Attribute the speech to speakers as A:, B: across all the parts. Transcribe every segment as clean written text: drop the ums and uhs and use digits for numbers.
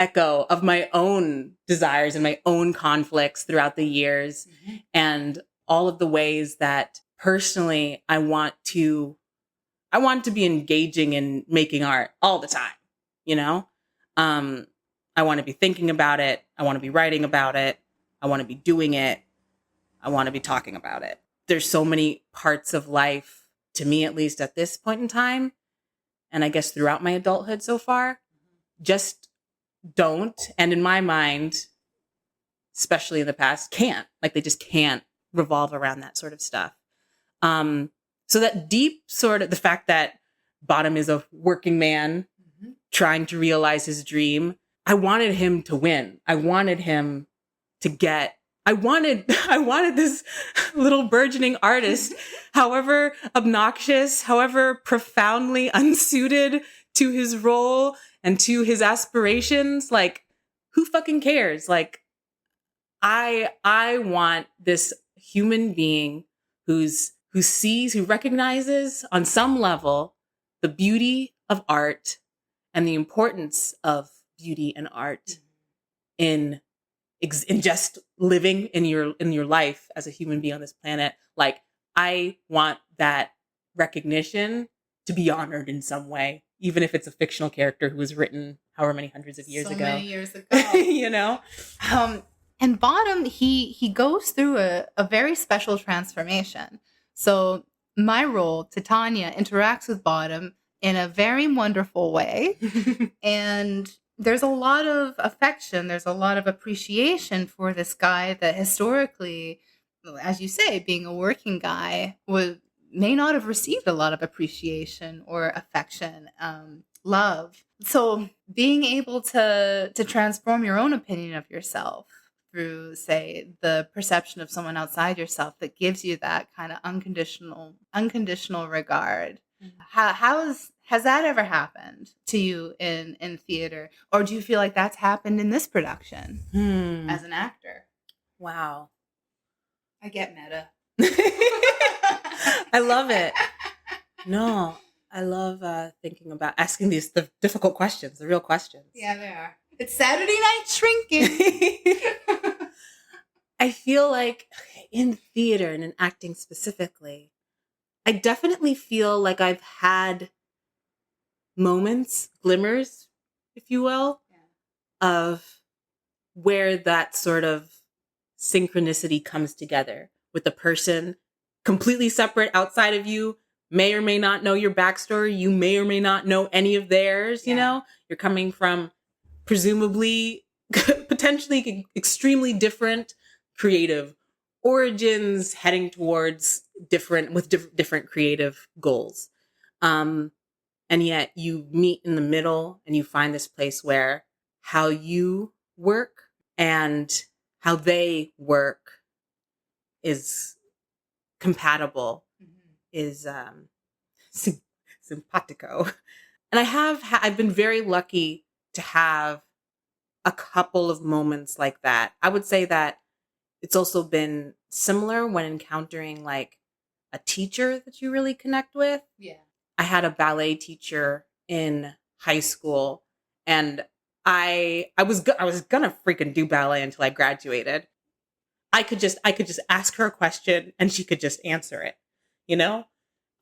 A: echo of my own desires and my own conflicts throughout the years, and all of the ways that personally I want to be engaging in making art all the time, you know? I want to be thinking about it. I want to be writing about it. I want to be doing it. I want to be talking about it. There's so many parts of life, to me at least at this point in time, and I guess throughout my adulthood so far, just don't, and in my mind, especially in the past, can't. Like, they just can't revolve around that sort of stuff. So that deep sort of, the fact that Bottom is a working man trying to realize his dream, I wanted him to win. I wanted him to get, I wanted this little burgeoning artist, however obnoxious, however profoundly unsuited to his role and to his aspirations. Like, who fucking cares? Like, I want this human being who sees, who recognizes on some level the beauty of art and the importance of beauty and art in just living in your life as a human being on this planet. Like, I want that recognition to be honored in some way, even if it's a fictional character who was written however many hundreds of years ago.
B: So many years ago.
A: You know?
B: And Bottom, he goes through a very special transformation. So my role, Titania, interacts with Bottom in a very wonderful way. And there's a lot of affection. There's a lot of appreciation for this guy that historically, as you say, being a working guy, may not have received a lot of appreciation or affection, love. So being able to transform your own opinion of yourself through, say, the perception of someone outside yourself that gives you that kind of unconditional regard. Has that ever happened to you in theater? Or do you feel like that's happened in this production as an actor?
A: Wow.
B: I get meta.
A: I love it. No, I love thinking about asking these difficult questions, the real questions.
B: Yeah, they are. It's Saturday Night Shrinking.
A: I feel like in theater and in acting specifically, I definitely feel like I've had moments, glimmers, if you will, of where that sort of synchronicity comes together with a person completely separate outside of you, may or may not know your backstory. You may or may not know any of theirs, you know? You're coming from presumably, potentially extremely different creative origins, heading towards different creative goals. And yet you meet in the middle and you find this place where how you work and how they work is compatible, is simpatico. And I've been very lucky to have a couple of moments like that. I would say that it's also been similar when encountering like a teacher that you really connect with.
B: Yeah.
A: I had a ballet teacher in high school, and I was gonna freaking do ballet until I graduated. I could just ask her a question and she could just answer it, you know?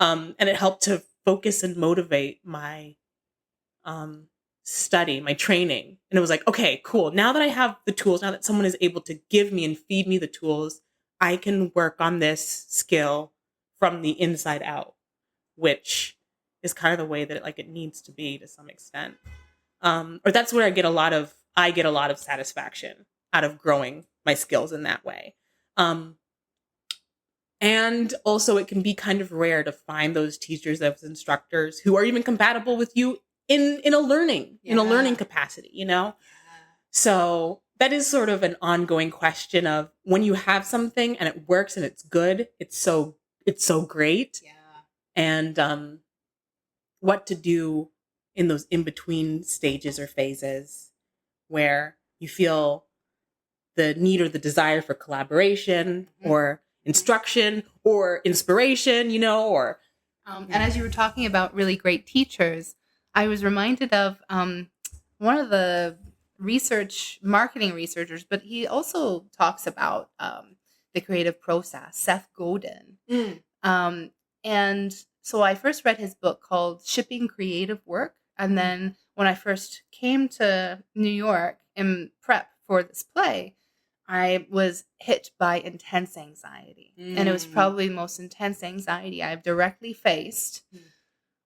A: And it helped to focus and motivate my study, my training. And it was like, okay, cool. Now that I have the tools, now that someone is able to give me and feed me the tools, I can work on this skill from the inside out, which is kind of the way that it needs to be to some extent. Or that's where I get a lot of satisfaction out of growing my skills in that way. And also it can be kind of rare to find those teachers, those instructors who are even compatible with you in a learning capacity, you know? Yeah. So that is sort of an ongoing question of when you have something and it works and it's good, it's so great.
B: Yeah.
A: And what to do in those in-between stages or phases where you feel the need or the desire for collaboration or instruction or inspiration, you know, or...
B: And as you were talking about really great teachers, I was reminded of one of the marketing researchers, but he also talks about the creative process, Seth Godin. And so I first read his book called Shipping Creative Work. And then when I first came to New York in prep for this play, I was hit by intense anxiety. And it was probably the most intense anxiety I've directly faced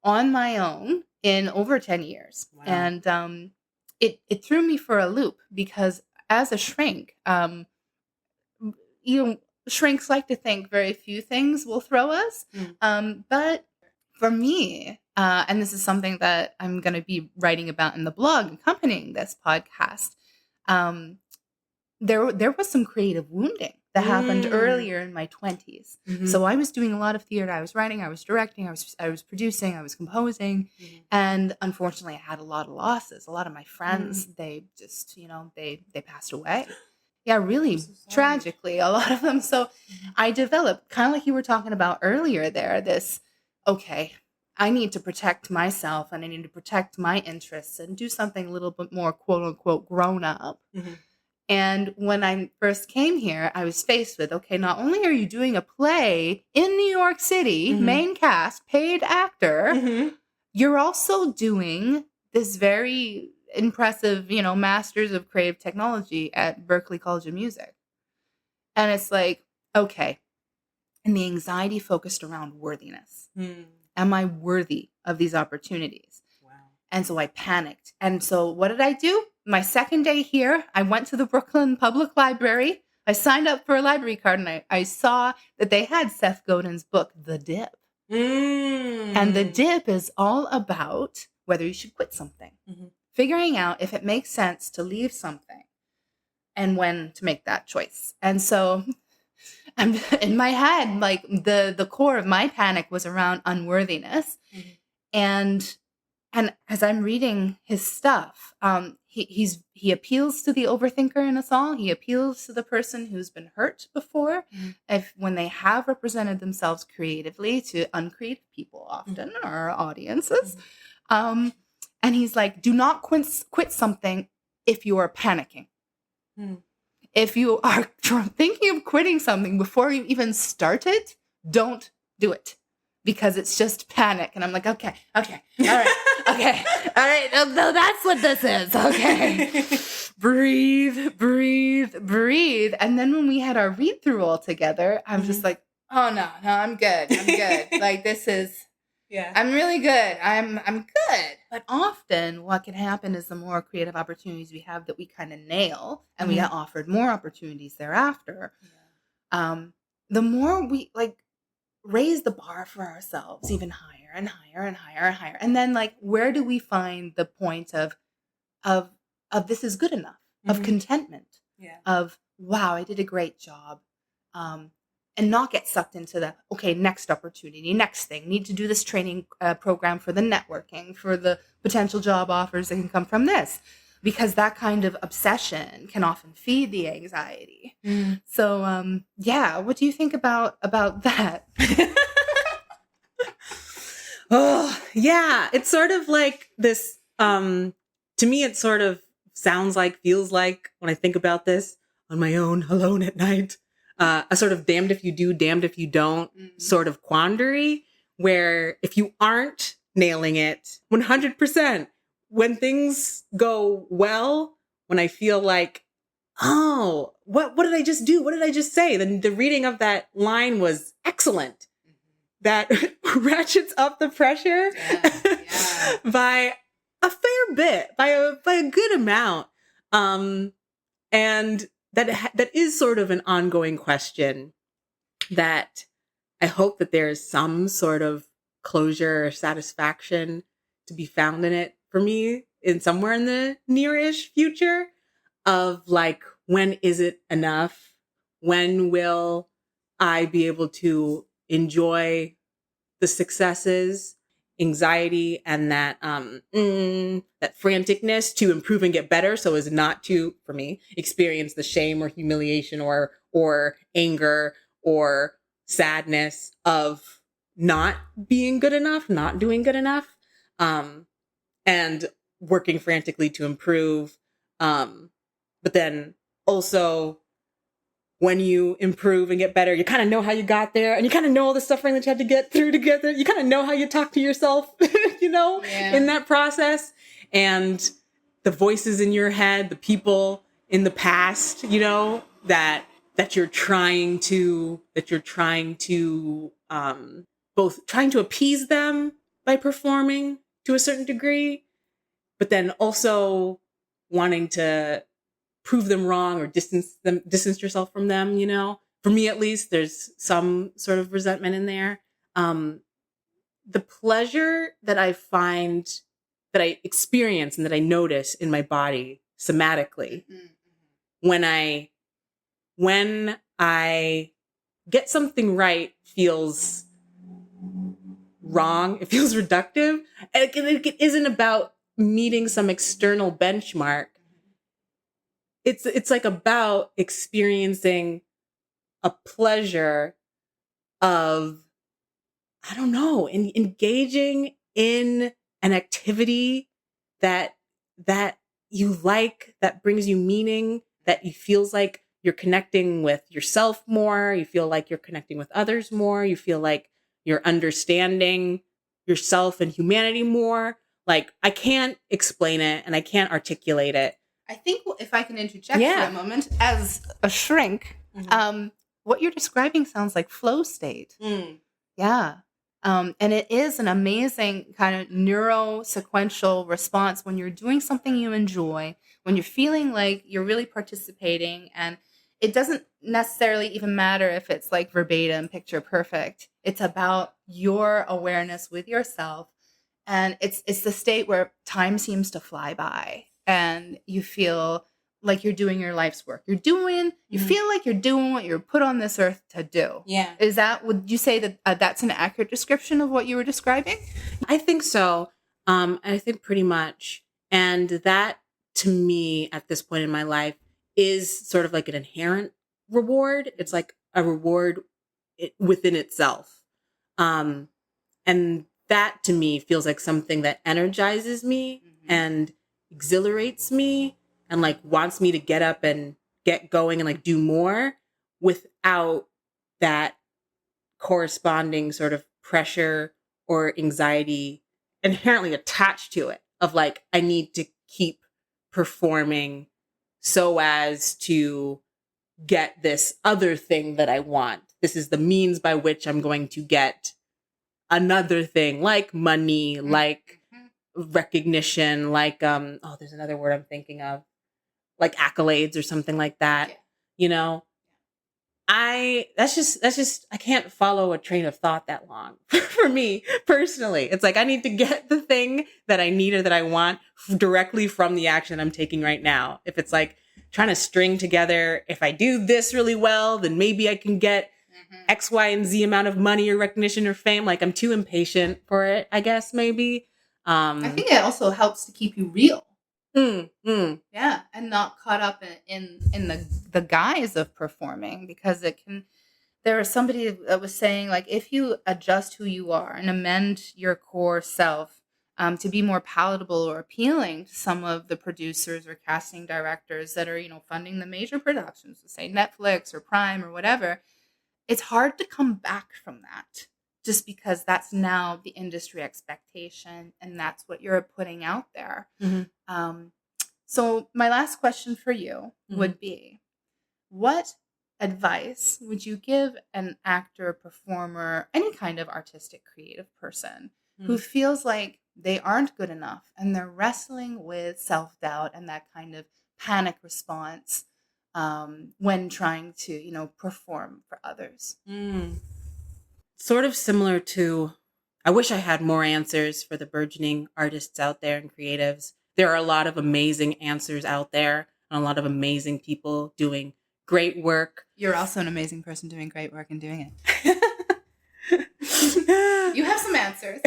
B: on my own in over 10 years. Wow. And it threw me for a loop because as a shrink, shrinks like to think very few things will throw us. But for me, and this is something that I'm going to be writing about in the blog accompanying this podcast, there was some creative wounding that happened earlier in my 20s. So I was doing a lot of theater. I was writing, I was directing, I was producing, I was composing. And unfortunately, I had a lot of losses. A lot of my friends, they just, they passed away. Yeah, really tragically, a lot of them. So I developed, kind of like you were talking about earlier there, this, okay, I need to protect myself and I need to protect my interests and do something a little bit more, quote unquote, grown up. And when I first came here, I was faced with, okay, not only are you doing a play in New York City, main cast, paid actor, you're also doing this very impressive, Masters of Creative Technology at Berklee College of Music. And it's like, okay. And the anxiety focused around worthiness. Am I worthy of these opportunities? Wow. And so I panicked. And so what did I do? My second day here, I went to the Brooklyn Public Library. I signed up for a library card and I saw that they had Seth Godin's book, The Dip. And The Dip is all about whether you should quit something. Figuring out if it makes sense to leave something and when to make that choice. And so I'm in my head, like the core of my panic was around unworthiness. And as I'm reading his stuff, he appeals to the overthinker in us all. He appeals to the person who's been hurt before, when they have represented themselves creatively to uncreative people often, or audiences. And he's like, do not quit something if you are panicking. If you are thinking of quitting something before you even start it, don't do it. Because it's just panic. And I'm like, okay, all right, okay, all right. No, that's what this is. Okay. breathe. And then when we had our read through all together, I'm just like, oh, no, I'm good. Like, this is... Yeah, I'm really good. I'm good. But often what can happen is the more creative opportunities we have that we kind of nail and we get offered more opportunities thereafter, the more we raise the bar for ourselves even higher and higher and higher and higher. And then where do we find the point of this is good enough, of contentment, of wow, I did a great job. And not get sucked into the, okay, next opportunity, next thing. Need to do this training program for the networking, for the potential job offers that can come from this. Because that kind of obsession can often feed the anxiety. So, what do you think about that?
A: Oh, yeah. It's sort of like this, to me, it sort of feels like, when I think about this on my own, alone at night, a sort of damned if you do, damned if you don't sort of quandary, where if you aren't nailing it 100%, when things go well, when I feel like, oh, what did I just do? What did I just say? Then the reading of that line was excellent. That ratchets up the pressure by a fair bit, by a good amount. And that is sort of an ongoing question that I hope that there is some sort of closure or satisfaction to be found in it for me in somewhere in the near-ish future of when is it enough? When will I be able to enjoy the successes, anxiety, and that franticness to improve and get better, so as not to, for me, experience the shame or humiliation or anger or sadness of not being good enough, not doing good enough, and working frantically to improve, But then also when you improve and get better, you kind of know how you got there, and you kind of know all the suffering that you had to get through together. You kind of know how you talk to yourself, in that process, and the voices in your head, the people in the past, that you're trying to both trying to appease them by performing to a certain degree, but then also wanting to prove them wrong or distance yourself from them, For me, at least, there's some sort of resentment in there. The pleasure that I find, that I experience and that I notice in my body somatically, when I get something right, feels wrong. It feels reductive. And it isn't about meeting some external benchmark. It's like about experiencing a pleasure of, I don't know, engaging in an activity that you like, that brings you meaning, that you feels like you're connecting with yourself more. You feel like you're connecting with others more. You feel like you're understanding yourself and humanity more. Like, I can't explain it and I can't articulate it.
B: I think if I can interject for a moment, as a shrink, what you're describing sounds like flow state. Yeah. And it is an amazing kind of neurosequential response when you're doing something you enjoy, when you're feeling like you're really participating, and it doesn't necessarily even matter if it's like verbatim, picture perfect. It's about your awareness with yourself. And it's the state where time seems to fly by and you feel like you're doing your life's work. You feel like you're doing what you're put on this earth to do.
A: Yeah.
B: Would you say that that's an accurate description of what you were describing?
A: I think so. I think pretty much. And that, to me, at this point in my life, is sort of like an inherent reward. It's like a reward within itself. And that, to me, feels like something that energizes me and exhilarates me and like wants me to get up and get going and like do more, without that corresponding sort of pressure or anxiety inherently attached to it, of like, I need to keep performing so as to get this other thing that I want. This is the means by which I'm going to get another thing, like money, like recognition, like there's another word I'm thinking of, like accolades or something like that. That's just I can't follow a train of thought that long for me personally. It's like, I need to get the thing that I need or that I want directly from the action I'm taking right now. If it's like trying to string together, if I do this really well, then maybe I can get X, Y, and Z amount of money or recognition or fame. Like, I'm too impatient for it, I guess, maybe.
B: I think it also helps to keep you real. Yeah, and not caught up in the guise of performing, because there was somebody that was saying, like, if you adjust who you are and amend your core self to be more palatable or appealing to some of the producers or casting directors that are, funding the major productions, say Netflix or Prime or whatever, it's hard to come back from that, just because that's now the industry expectation and that's what you're putting out there. So my last question for you would be, what advice would you give an actor, performer, any kind of artistic, creative person who feels like they aren't good enough and they're wrestling with self-doubt and that kind of panic response when trying to, perform for others?
A: Sort of similar to, I wish I had more answers for the burgeoning artists out there and creatives. There are a lot of amazing answers out there and a lot of amazing people doing great work.
B: You're also an amazing person doing great work and doing it. You have some answers.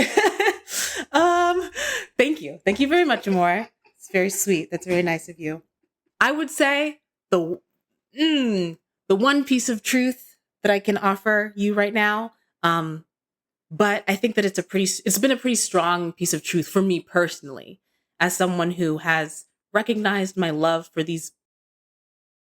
A: Thank you. Thank you very much, Amor. It's very sweet. That's very nice of you. I would say the one piece of truth that I can offer you right now, but I think that it's been a pretty strong piece of truth for me personally, as someone who has recognized my love for these